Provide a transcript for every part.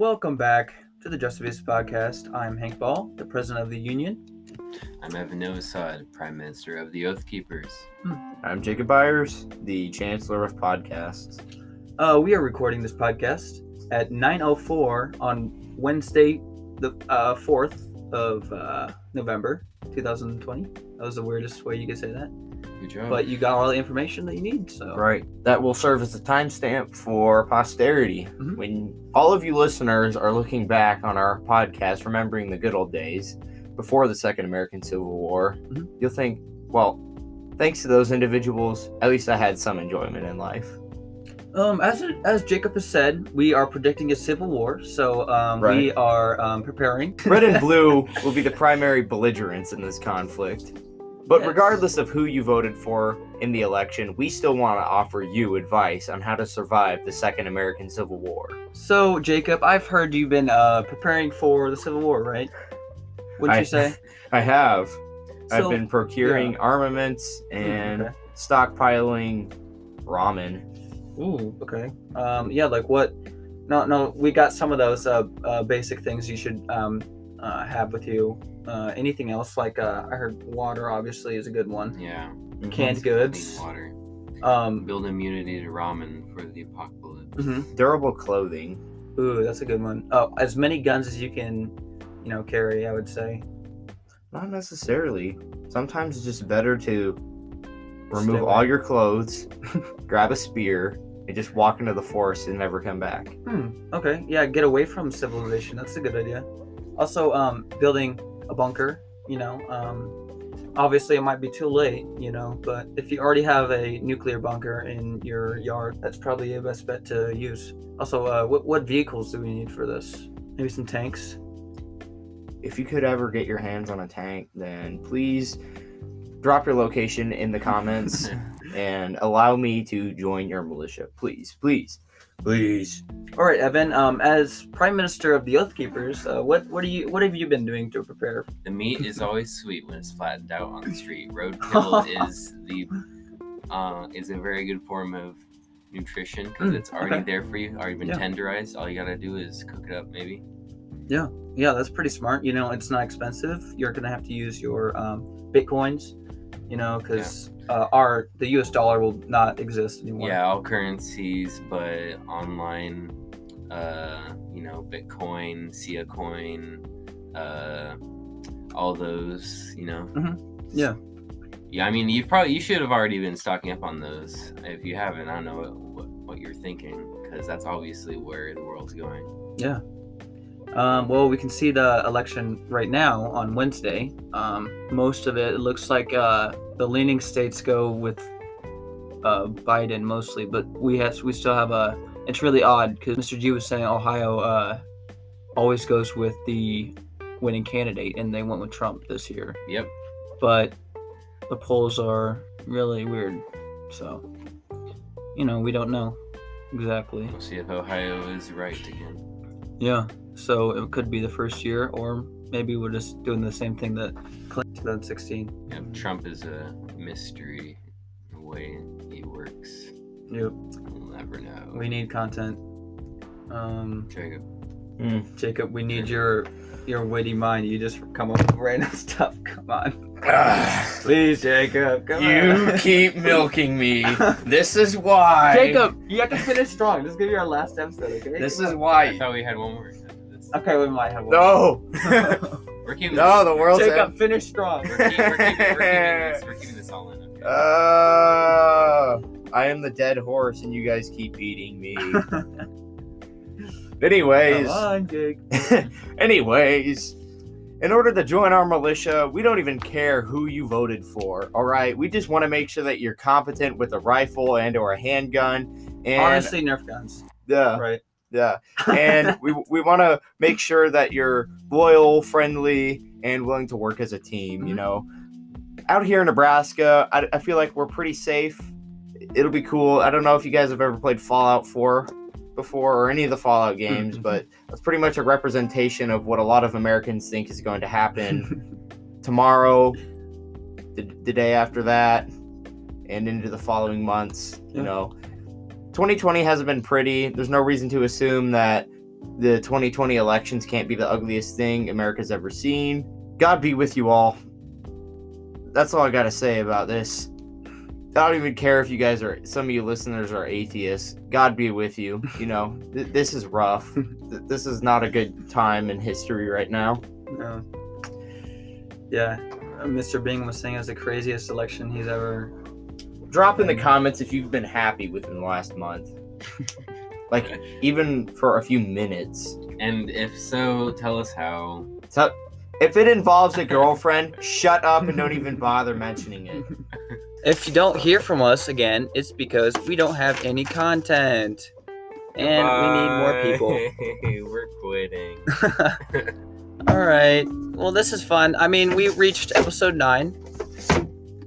Welcome back to the Just Abuse podcast. I'm Hank Ball, the President of the Union. I'm Evan Noasad, Prime Minister of the Oath Keepers. I'm Jacob Byers, the Chancellor of Podcasts. We are recording this podcast at 9:04 on Wednesday, the 4th of November, 2020. That was the weirdest way you could say that. Good job. But you got all the information that you need, so... Right. That will serve as a timestamp for posterity. Mhm. When all of you listeners are looking back on our podcast, remembering the good old days before the Second American Civil War, you'll think, well, thanks to those individuals, at least I had some enjoyment in life. As Jacob has said, we are predicting a civil war, so Right. we are preparing. Red and blue will be the primary belligerents in this conflict. But Yes. regardless of who you voted for in the election, we still want to offer you advice on how to survive the Second American Civil War. So, Jacob, I've heard you've been preparing for the Civil War, right? Wouldn't you say? I have. I've So, been procuring armaments and okay. stockpiling ramen. Ooh, okay. Yeah, like what? No, we got some of those basic things you should have with you. Anything else? Like I heard water obviously is a good one. Yeah. Canned Clean goods. water. Um, Build immunity to ramen for the apocalypse. mhm. Durable clothing. Ooh, that's a good one. Oh, as many guns as you can, carry. I would say. Not necessarily. Sometimes it's just better to remove Stay all away. your clothes, grab a spear, and just walk into the forest and never come back. Okay. Yeah, get away from civilization. That's a good idea. Also, building a bunker. Obviously it might be too late. But if you already have a nuclear bunker in your yard, that's probably the best bet to use. Also, what vehicles do we need for this? Maybe some tanks. If you could ever get your hands on a tank, then please drop your location in the comments and allow me to join your militia. Please. All right, Evan. As Prime Minister of the Oath Keepers, what have you been doing to prepare? The meat is always sweet when it's flattened out on the street. Roadkill is a very good form of nutrition because it's already okay. there for you, already been Yeah. tenderized. All you gotta do is cook it up, maybe. Yeah, that's pretty smart. It's not expensive. You're gonna have to use your bitcoins, because the U.S. dollar will not exist anymore. Yeah, all currencies, but online, Bitcoin, Sia Coin, all those, Yeah. Yeah, I mean, you should have already been stocking up on those. If you haven't, I don't know what you're thinking, because that's obviously where the world's going. Yeah. Well, we can see the election right now on Wednesday. Most of it looks like the leaning states go with Biden mostly, but we still have it's really odd because Mr. G was saying Ohio always goes with the winning candidate, and they went with Trump this year. Yep. But the polls are really weird, so we don't know exactly. We'll see if Ohio is right again. Yeah, so it could be the first year, or maybe we're just doing the same thing that Clinton 2016. Yep. Trump is a mystery the way he works. Yep. We'll never know. We need content. Jacob. Jacob, we need your witty mind. You just come up with random stuff. Come on. Please, Jacob. Come You on. keep milking me. This is why. Jacob, you have to finish strong. This is going to be our last episode, okay? This Come is on. I why. thought we had one more after this. Okay, we might have one. No. We're keeping No, the world's Jacob, finish strong. We're keeping this all in. Okay? I am the dead horse, and you guys keep beating me. Anyways, Come on, Jake. in order to join our militia, we don't even care who you voted for. All right, we just want to make sure that you're competent with a rifle and/or a handgun. And Honestly, Nerf guns. yeah, Right. yeah, and we want to make sure that you're loyal, friendly, and willing to work as a team. Out here in Nebraska, I feel like we're pretty safe. It'll be cool. I don't know if you guys have ever played Fallout 4 before or any of the Fallout games, but that's pretty much a representation of what a lot of Americans think is going to happen tomorrow, the day after that, and into the following months. 2020 hasn't been pretty. There's no reason to assume that the 2020 elections can't be the ugliest thing America's ever seen. God be with you all. That's all I gotta say about this. I don't even care if you guys are, some of you listeners are atheists. God be with you. You know, this is rough. This is not a good time in history right now. No. Yeah. Mr. Bing was saying it's the craziest election he's ever. Drop in the comments if you've been happy within the last month. Like, even for a few minutes. And if so, tell us how. So, if it involves a girlfriend, shut up and don't even bother mentioning it. If you don't hear from us again, it's because we don't have any content. And we need more people. We're quitting. All right. Well, this is fun. I mean, we reached episode 9.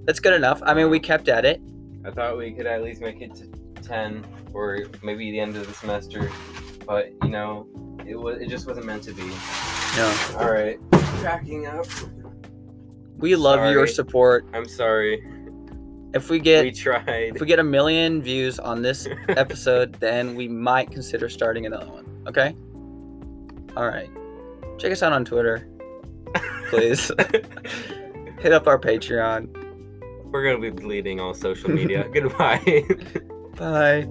That's good enough. I mean, we kept at it. I thought we could at least make it to 10 or maybe the end of the semester, but you know, it just wasn't meant to be. No. All right, tracking up. We love your Sorry. support. I'm sorry. If we We get tried. 1 million views on this episode, then we might consider starting another one. Okay? All right. Check us out on Twitter, please. Hit up our Patreon. We're gonna be deleting all social media. Goodbye. Bye.